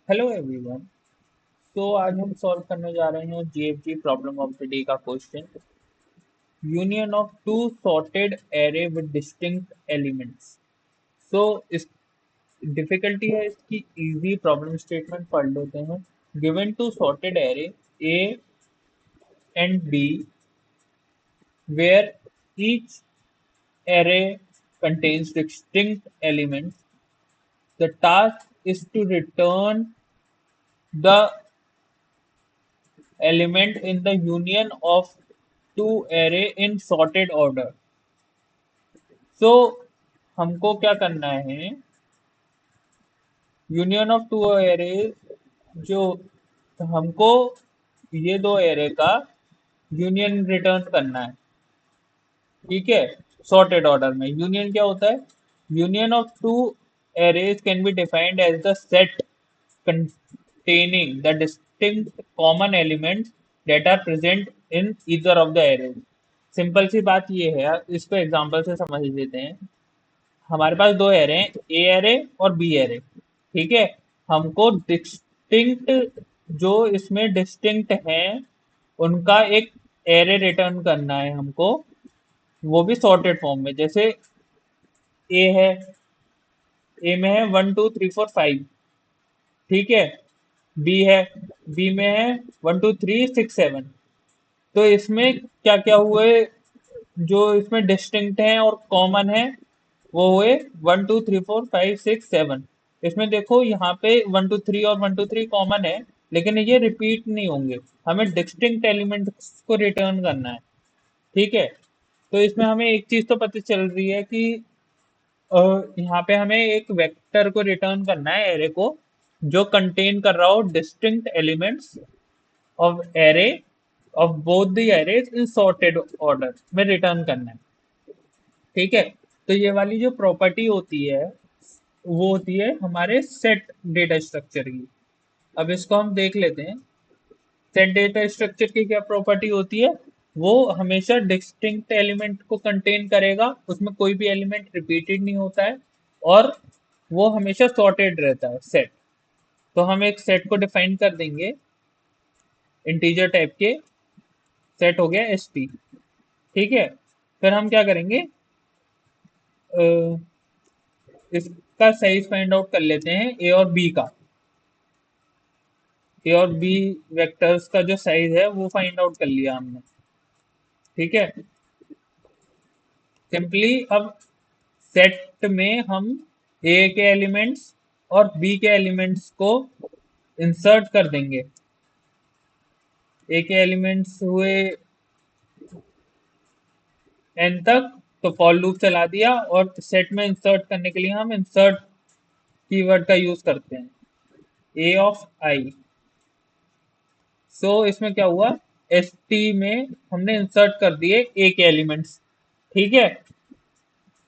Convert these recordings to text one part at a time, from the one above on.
Hello everyone. तो आज हम सॉल्व करने जा रहे हैं GFG problem of the day का question. Union of two sorted array with distinct elements. So इस डिफिकल्टी है इसकी इजी प्रॉब्लम स्टेटमेंट पढ़ लेते हैं। Given two sorted array A and B where each array contains distinct elements. The task is to return the element in the union of two array in sorted order. So हमको क्या करना है, union of to array, जो हमको ये दो array का union return करना है। ठीक है, सॉर्टेड ऑर्डर में यूनियन क्या होता है? Union of two arrays can be defined as the set containing the distinct common elements that are present in either of the arrays. Simple सी बात ये है, इसको एग्जांपल से समझ लेते हैं। हमारे पास दो एरे हैं, ए एरे और बी एरे। ठीक है, हमको डिस्टिंक्ट, जो इसमें डिस्टिंक्ट हैं, उनका एक एरे रिटर्न करना है हमको, वो भी सॉर्टेड फॉर्म में। जैसे ए है, ए में है 1 2 3 4 5। ठीक है, बी है, बी में है 1 2 3 6 7। तो इसमें क्या क्या हुए, जो इसमें डिस्टिंक्ट हैं और कॉमन है, वो हुए 1 2 3 4 5 6 7। इसमें देखो यहाँ पे 1 2 3 और 1 2 3 कॉमन है, लेकिन ये रिपीट नहीं होंगे। हमें डिस्टिंक्ट एलिमेंट्स को रिटर्न करना है। ठीक है, तो इसमें हमें एक चीज तो पता चल रही है कि यहाँ पे हमें एक वेक्टर को रिटर्न करना है, एरे को, जो कंटेन कर रहा हो distinct elements of array of both the arrays in sorted order में रिटर्न करना है। ठीक है, तो ये वाली जो प्रॉपर्टी होती है, वो होती है हमारे सेट डेटा स्ट्रक्चर की। अब इसको हम देख लेते हैं। सेट डेटा स्ट्रक्चर की क्या प्रॉपर्टी होती है? वो हमेशा डिस्टिंक्ट एलिमेंट को कंटेन करेगा, उसमें कोई भी एलिमेंट रिपीटेड नहीं होता है, और वो हमेशा सॉर्टेड रहता है सेट। तो हम एक सेट को डिफाइन कर देंगे इंटीजर टाइप के। सेट हो गया एस टी। ठीक है, फिर हम क्या करेंगे, अ, इसका साइज फाइंड आउट कर लेते हैं, ए और बी का। ए और बी वेक्टर्स का जो साइज है वो फाइंड आउट कर लिया हमने। ठीक है, सिंपली अब सेट में हम ए के एलिमेंट्स और बी के एलिमेंट्स को इंसर्ट कर देंगे। ए के एलिमेंट्स हुए एन तक, तो फॉर लूप चला दिया, और सेट में इंसर्ट करने के लिए हम इंसर्ट कीवर्ड का यूज करते हैं, ए ऑफ आई। सो इसमें क्या हुआ, एस टी में हमने इंसर्ट कर दिए ए के एलिमेंट्स। ठीक है,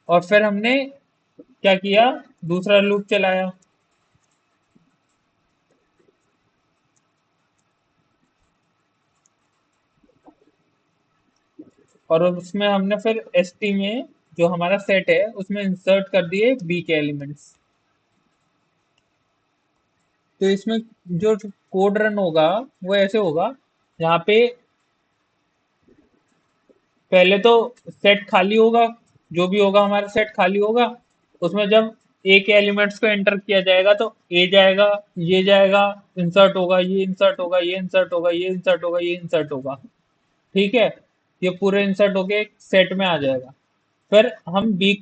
और फिर हमने क्या किया, दूसरा लूप चलाया, और उसमें हमने फिर एस टी में जो हमारा सेट है उसमें इंसर्ट कर दिए बी के एलिमेंट्स। तो इसमें जो कोड रन होगा वो ऐसे होगा, यहाँ पे पहले तो सेट खाली होगा, जो भी होगा हमारा सेट खाली होगा। उसमें जब ए के एलिमेंट्स को एंटर किया जाएगा तो ए जाएगा, ये जाएगा, इंसर्ट होगा, ये इंसर्ट होगा, ये इंसर्ट होगा, ये इंसर्ट होगा, ये इंसर्ट होगा। ठीक है, ये पूरे इंसर्ट होके एक सेट में आ जाएगा। फिर हम बी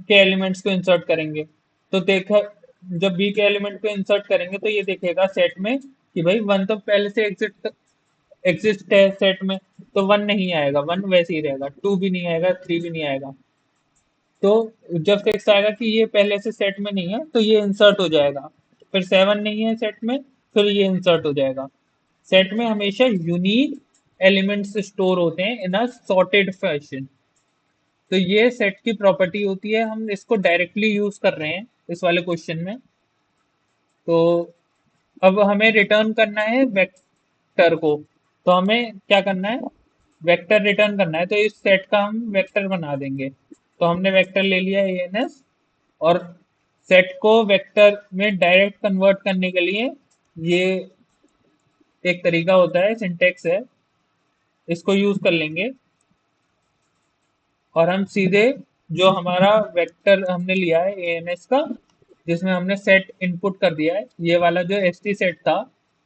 के एलिमेंट्स को इंसर्ट करेंगे। तो देखा, जब बी के एलिमेंट को इंसर्ट करेंगे तो ये देखेगा सेट में कि भाई वन तो पहले से एग्जिस्ट है सेट में, तो वन नहीं आएगा, वन वैसे ही रहेगा, टू भी नहीं आएगा, थ्री भी नहीं आएगा। तो जब सिक्स आएगा कि ये पहले से सेट में नहीं है, तो ये इंसर्ट हो जाएगा। फिर सेवन नहीं है सेट में, फिर ये इंसर्ट हो जाएगा। सेट में हमेशा यूनिक एलिमेंट्स स्टोर होते हैं इन अ सॉर्टेड फैशन। तो ये सेट की प्रॉपर्टी होती है, हम इसको डायरेक्टली यूज कर रहे हैं इस वाले क्वेश्चन में। तो अब हमें रिटर्न करना है वेक्टर को। तो हमें क्या करना है, वेक्टर रिटर्न करना है, तो इस सेट का हम वेक्टर बना देंगे। तो हमने वेक्टर ले लिया एन एस, और सेट को वेक्टर में डायरेक्ट कन्वर्ट करने के लिए ये एक तरीका होता है, सिंटेक्स है, इसको यूज कर लेंगे और हम सीधे जो हमारा वेक्टर हमने लिया है एएनएस का, जिसमें हमने सेट इनपुट कर दिया है, ये वाला जो एस टी सेट था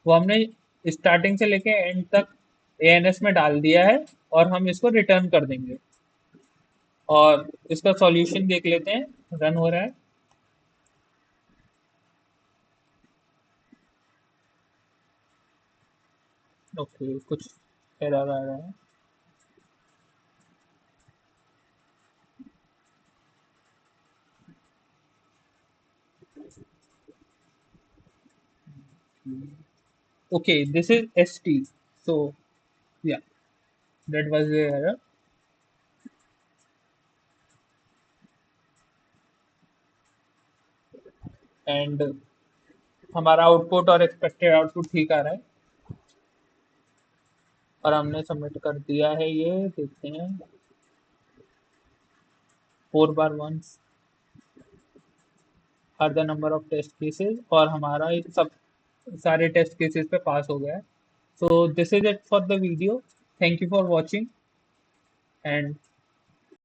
वो हमने स्टार्टिंग से लेके एंड तक एएनएस में डाल दिया है और हम इसको रिटर्न कर देंगे। और इसका सॉल्यूशन देख लेते हैं, रन हो रहा है। ओके, कुछ एरर आ रहा है। Okay, this is ST. So yeah, that was the error. And हमारा आउटपुट और एक्सपेक्टेड आउटपुट ठीक आ रहा है और हमने सबमिट कर दिया है। ये देखते हैं, 4 बार 1 are the number of test cases, और हमारा ये सब सारे टेस्ट केसेस पे पास हो गया है। So this is it for the video. Thank you for watching and